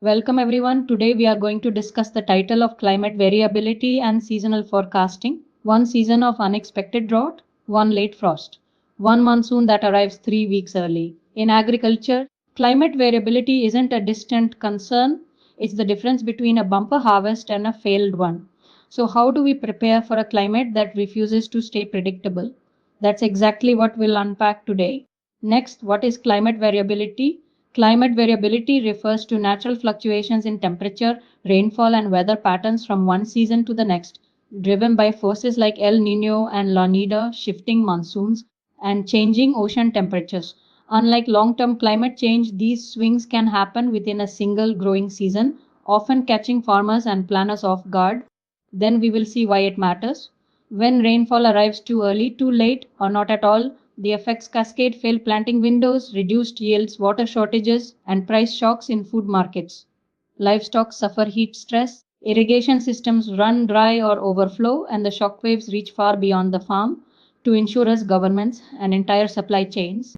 Welcome everyone. Today we are going to discuss the title of climate variability and seasonal forecasting. One season of unexpected drought, one late frost, one monsoon that arrives 3 weeks early. In agriculture, climate variability isn't a distant concern, it's the difference between a bumper harvest and a failed one. So, how do we prepare for a climate that refuses to stay predictable? That's exactly what we'll unpack today. Next, what is climate variability? Climate variability refers to natural fluctuations in temperature, rainfall, and weather patterns from one season to the next, driven by forces like El Nino and La Nina, shifting monsoons, and changing ocean temperatures. Unlike long term climate change, these swings can happen within a single growing season, often catching farmers and planners off guard. Then we will see why it matters. When rainfall arrives too early, too late, or not at all, the effects cascade: failed planting windows, reduced yields, water shortages, and price shocks in food markets. Livestock suffer heat stress, irrigation systems run dry or overflow, and the shockwaves reach far beyond the farm to insurers, governments, and entire supply chains.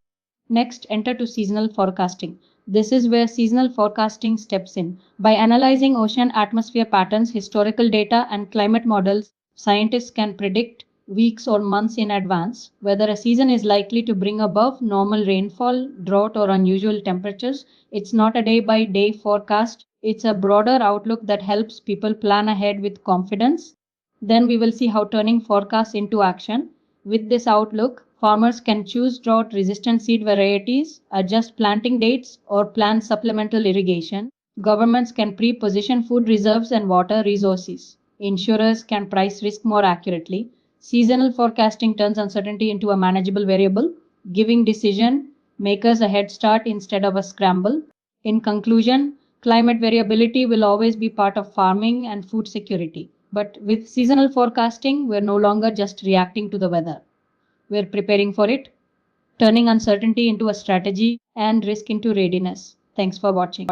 Next, enter to seasonal forecasting. This is where seasonal forecasting steps in. By analyzing ocean atmosphere patterns, historical data, and climate models, scientists can predict weeks or months in advance whether a season is likely to bring above normal rainfall, drought, or unusual temperatures. It's not a day by day forecast, it's a broader outlook that helps people plan ahead with confidence. Then we will see how turning forecasts into action. With this outlook, farmers can choose drought resistant seed varieties, adjust planting dates, or plan supplemental irrigation. Governments can pre position food reserves and water resources. Insurers can price risk more accurately. Seasonal forecasting turns uncertainty into a manageable variable, giving decision makers a head start instead of a scramble. In conclusion, climate variability will always be part of farming and food security. But with seasonal forecasting, we're no longer just reacting to the weather. We're preparing for it, turning uncertainty into a strategy and risk into readiness. Thanks for watching.